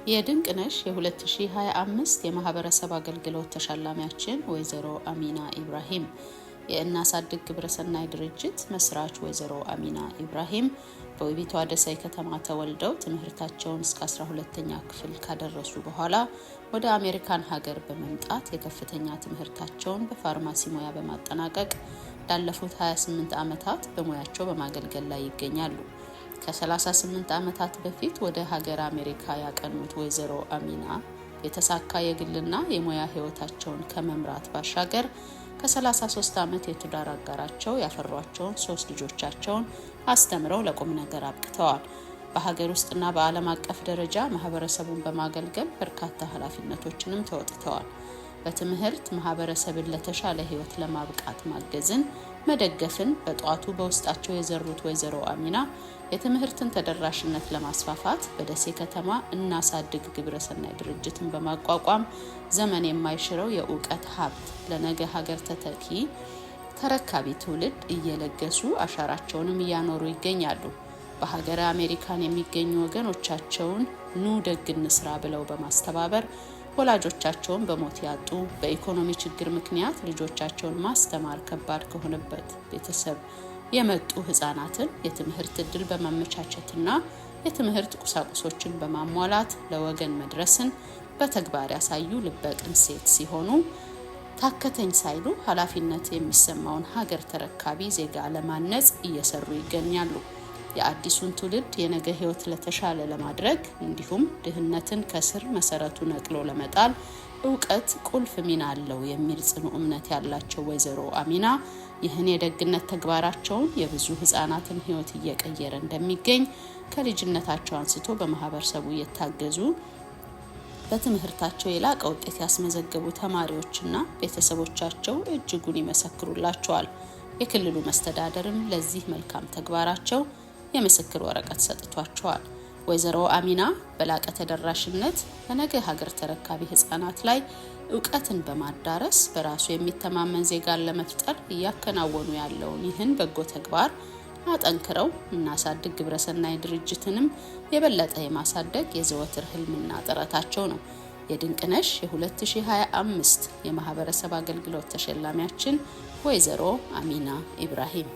የድንቅነሽ የ2025 የማህበረሰብ አገልግሎት ተሸላሚያችን ወይዘሮ አሚና ኢብራሂም የእናሳድግ ግብረሰናይ ድርጅት መስራች ወይዘሮ አሚና ኢብራሂም በውቢቷ ደሴ ከተማ ተወልደው ትምህርታቸውን እስከ 12ኛ ክፍል ካደረሱ በኋላ ወደ አሜሪካን ሀገር በመምጣት የከፍተኛ ትምህርታቸውን በፋርማሲ ሙያ በማጠናቀቅ ላለፉት 28 ዓመታት በሙያቸው በማገልገል ላይ ይገኛሉ። ከ38 ዓመታት በፊት ወደ ሀገር አሜሪካ ያቀኑት ወይዘሮ አሚና የተሳካ የግልና የሙያ ህይወታቸውን ከመምራት ባሻገር ከ33 ዓመት የትዳር አጋራቸው ያፈሯቸውን 3 ልጆቻቸውን አስተምረው ለቁም ነገር አብቅተዋል። በሀገር ውስጥና በዓለም አቀፍ ደረጃ ማህበረሰቡን በማገልገል በርካታ ኃላፊነቶችንም ተወጥተዋል። በትምህርት ማህበረሰብን ለተሻለ ህይወት ለማብቃት ማገዝን መደገፍን በጧቱ በውስጣቸው የዘሩት ወይዘሮ አሚና የትምህርትን ተደራሽነት ለማስፋፋት በደሴ ከተማ እናሳድግ ግብረሰናይ ድርጅትን በማቋቋም ዘመን የማይሽረው የእውቀት ሀብት ለነገ ሀገር ተረካቢ ትውልድ እየለገሱ አሻራቸውንም እያኖሩ ይገኛሉ። በሀገር አሜሪካን የሚገኙ ወገኖቻቸውን ኑ ደግ እንስራ ብለው በማስተባበር ወላጆቻቸውን በሞት ያጡ በኢኮኖሚ ችግር ምክንያት ልጆቻቸውን ማስተማር ከባድ ከሆነበት ቤተሰብ የመጡ ህፃናትን የትምህርት እድል በማመቻቸትና የትምህርት ቁሳቁሶችን በማሟላት ለወገን መድረስን በተግባር ያሳዩ ልበቅን ሴት ሲሆኑ ታከተኝ ሳይሉ ኃላፊነት የሚሰማውን ሀገር ተረካቢ ዜጋ ለማነጽ እየሰሩ ይገኛሉ። የአዲሱን ትውልድ የነገ ህይወት ለተሻለ ለማድረግ እንዲሁም ድህነትን ከስር መሰረቱ ነቅሎ ለመጣል እውቀት ቁልፍ ሚና አለው የሚል ጽኑ እምነት ያላቸው ወይዘሮ አሚና ይህን የደግነት ተግባራቸውን የብዙ ህፃናትን ህይወት እየቀየረ እንደሚገኝ ከልጅነታቸው አንስቶ በማህበረሰቡ የታገዙ በትምህርታቸው የላቀ ውጤት ያስመዘገቡ ተማሪዎችና ቤተሰቦቻቸው እጅጉን ይመሰክሩላቸዋል። የክልሉ መስተዳደርም ለዚህ መልካም ተግባራቸው የምስክር ወረቀት ሰጥቷቸዋል። ወይዘሮ አሚና በላቀ ተደራሽነት በነገ ሀገር ተረካቢ ህፃናት ላይ እውቀትን በማዳረስ በራሱ የሚተማመን ዜጋን ለመፍጠር እያከናወኑ ያለውን ይህን በጎ ተግባር አጠንክረው እናሳድግ ግብረሰናይ ድርጅትንም የበለጠ የማሳደግ የዘወትር ህልምና ጥረታቸው ነው። የድንቅነሽ የ2025 የማህበረሰብ አገልግሎት ተሸላሚያችን ወይዘሮ አሚና ኢብራሂም